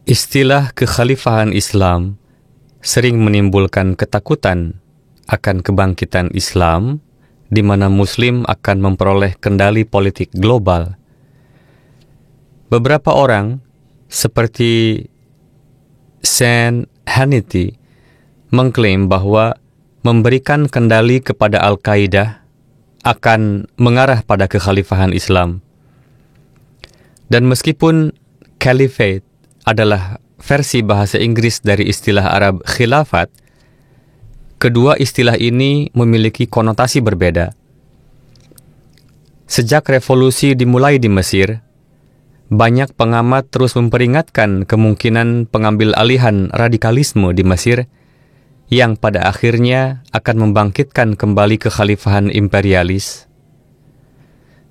Istilah kekhalifahan Islam sering menimbulkan ketakutan akan kebangkitan Islam, di mana Muslim akan memperoleh kendali politik global. Beberapa orang, seperti Sean Hannity, mengklaim bahwa memberikan kendali kepada Al-Qaeda akan mengarah pada kekhalifahan Islam. Dan meskipun caliphate adalah versi bahasa Inggris dari istilah Arab khilafat, kedua istilah ini memiliki konotasi berbeda. Sejak revolusi dimulai di Mesir, banyak pengamat terus memperingatkan kemungkinan pengambil alihan radikalisme di Mesir yang pada akhirnya akan membangkitkan kembali kekhalifahan imperialis.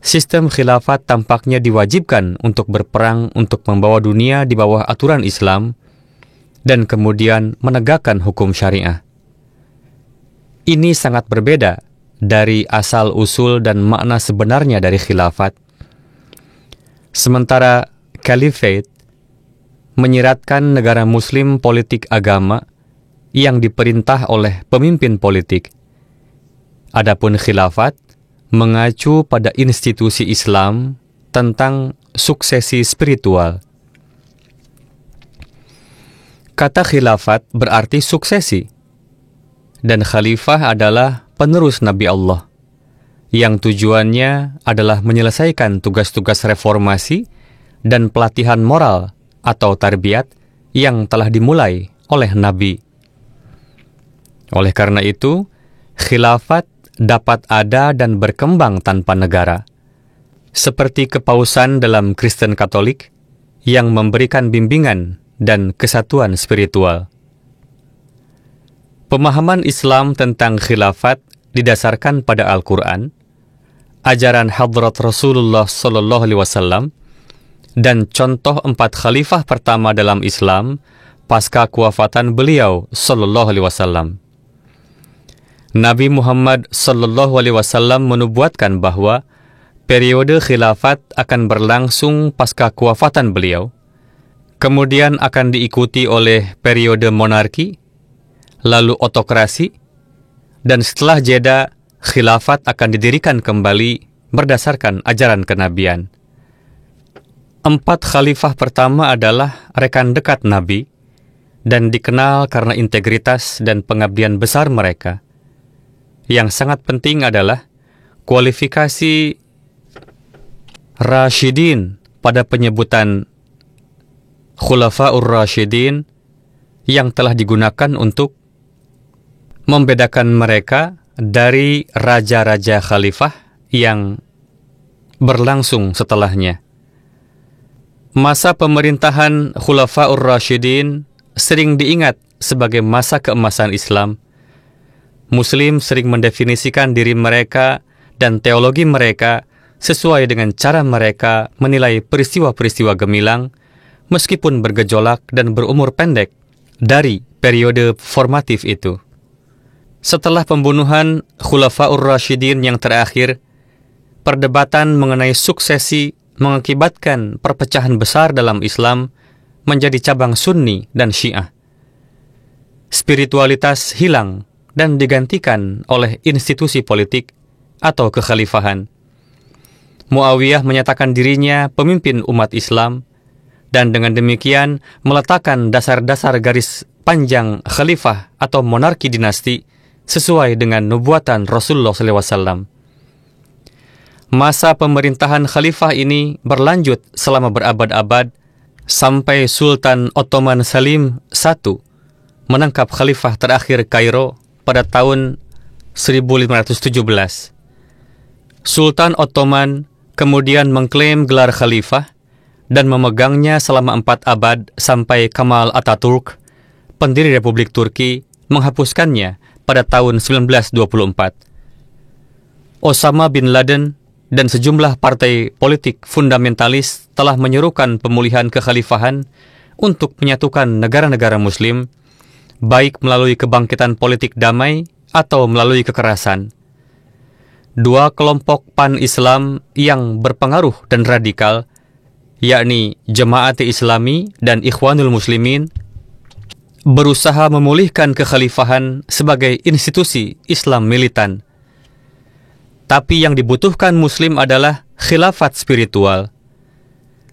Sistem khilafat tampaknya diwajibkan untuk berperang untuk membawa dunia di bawah aturan Islam dan kemudian menegakkan hukum syariah. Ini sangat berbeda dari asal-usul dan makna sebenarnya dari khilafat. Sementara caliphate menyiratkan negara muslim politik agama yang diperintah oleh pemimpin politik. Adapun khilafat mengacu pada institusi Islam tentang suksesi spiritual. Kata khilafat berarti suksesi, dan khalifah adalah penerus Nabi Allah, yang tujuannya adalah menyelesaikan tugas-tugas reformasi dan pelatihan moral atau tarbiyat yang telah dimulai oleh Nabi. Oleh karena itu, khilafat dapat ada dan berkembang tanpa negara, seperti kepausan dalam Kristen Katolik yang memberikan bimbingan dan kesatuan spiritual. Pemahaman Islam tentang khilafat didasarkan pada Al-Quran, ajaran Hadrat Rasulullah SAW, dan contoh 4 khalifah pertama dalam Islam pasca kewafatan beliau SAW. Nabi Muhammad SAW menubuatkan bahwa periode khilafat akan berlangsung pasca kewafatan beliau, kemudian akan diikuti oleh periode monarki, lalu otokrasi, dan setelah jeda, khilafat akan didirikan kembali berdasarkan ajaran kenabian. 4 khalifah pertama adalah rekan dekat Nabi dan dikenal karena integritas dan pengabdian besar mereka. Yang sangat penting adalah kualifikasi Rashidin pada penyebutan Khulafa'ur Rashidin yang telah digunakan untuk membedakan mereka dari raja-raja khalifah yang berlangsung setelahnya. Masa pemerintahan Khulafa'ur Rashidin sering diingat sebagai masa keemasan Islam. Muslim sering mendefinisikan diri mereka dan teologi mereka sesuai dengan cara mereka menilai peristiwa-peristiwa gemilang, meskipun bergejolak dan berumur pendek dari periode formatif itu. Setelah pembunuhan Khulafa'ur Rashidin yang terakhir, perdebatan mengenai suksesi mengakibatkan perpecahan besar dalam Islam menjadi cabang Sunni dan Syiah. Spiritualitas hilang dan digantikan oleh institusi politik atau kekhalifahan. Muawiyah menyatakan dirinya pemimpin umat Islam, dan dengan demikian meletakkan dasar-dasar garis panjang khalifah atau monarki dinasti sesuai dengan nubuatan Rasulullah SAW. Masa pemerintahan khalifah ini berlanjut selama berabad-abad sampai Sultan Ottoman Salim I menangkap khalifah terakhir Kairo pada tahun 1517. Sultan Ottoman kemudian mengklaim gelar khalifah dan memegangnya selama 4 abad sampai Kemal Atatürk, pendiri Republik Turki, menghapuskannya pada tahun 1924. Osama bin Laden dan sejumlah partai politik fundamentalis telah menyerukan pemulihan kekhalifahan untuk menyatukan negara-negara Muslim, baik melalui kebangkitan politik damai atau melalui kekerasan. 2 kelompok pan-Islam yang berpengaruh dan radikal, yakni Jemaat Islami dan Ikhwanul Muslimin, berusaha memulihkan kekhalifahan sebagai institusi Islam militan. Tapi yang dibutuhkan Muslim adalah khilafat spiritual.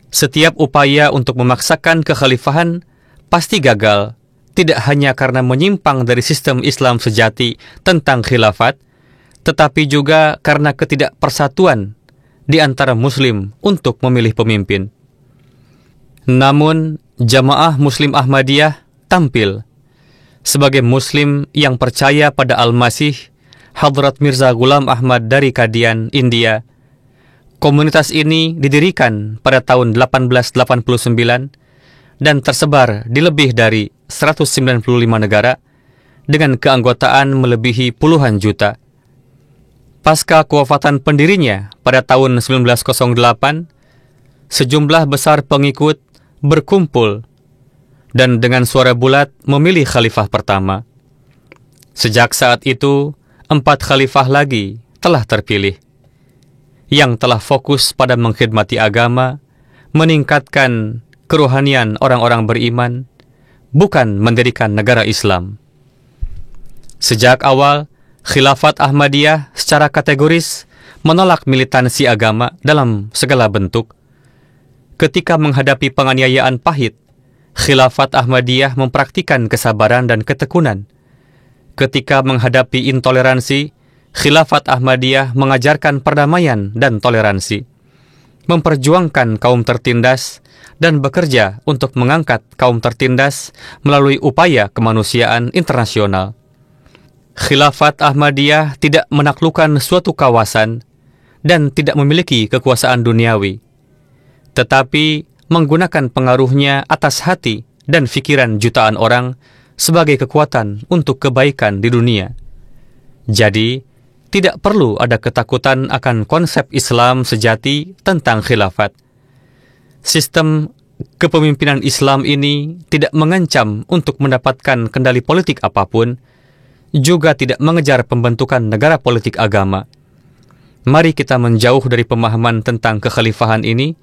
Setiap upaya untuk memaksakan kekhalifahan pasti gagal, tidak hanya karena menyimpang dari sistem Islam sejati tentang khilafat, tetapi juga karena ketidakpersatuan di antara Muslim untuk memilih pemimpin. Namun, Jamaah Muslim Ahmadiyah tampil sebagai Muslim yang percaya pada Al-Masih, Hadrat Mirza Ghulam Ahmad dari Qadian, India. Komunitas ini didirikan pada tahun 1889 dan tersebar di lebih dari 195 negara dengan keanggotaan melebihi puluhan juta. Pasca kewafatan pendirinya pada tahun 1908, sejumlah besar pengikut berkumpul dan dengan suara bulat memilih khalifah pertama. Sejak saat itu, 4 khalifah lagi telah terpilih, yang telah fokus pada mengkhidmati agama, meningkatkan kerohanian orang-orang beriman, bukan mendirikan negara Islam. Sejak awal, Khilafat Ahmadiyah secara kategoris menolak militansi agama dalam segala bentuk. Ketika menghadapi penganiayaan pahit, Khilafat Ahmadiyah mempraktikkan kesabaran dan ketekunan. Ketika menghadapi intoleransi, Khilafat Ahmadiyah mengajarkan perdamaian dan toleransi, memperjuangkan kaum tertindas, dan bekerja untuk mengangkat kaum tertindas melalui upaya kemanusiaan internasional. Khilafat Ahmadiyah tidak menaklukkan suatu kawasan dan tidak memiliki kekuasaan duniawi, tetapi menggunakan pengaruhnya atas hati dan pikiran jutaan orang sebagai kekuatan untuk kebaikan di dunia. Jadi, tidak perlu ada ketakutan akan konsep Islam sejati tentang khilafat. Sistem kepemimpinan Islam ini tidak mengancam untuk mendapatkan kendali politik apapun, juga tidak mengejar pembentukan negara politik agama. Mari kita menjauh dari pemahaman tentang kekhalifahan ini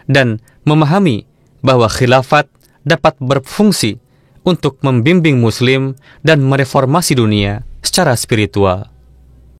dan memahami bahwa khilafat dapat berfungsi untuk membimbing Muslim dan mereformasi dunia secara spiritual.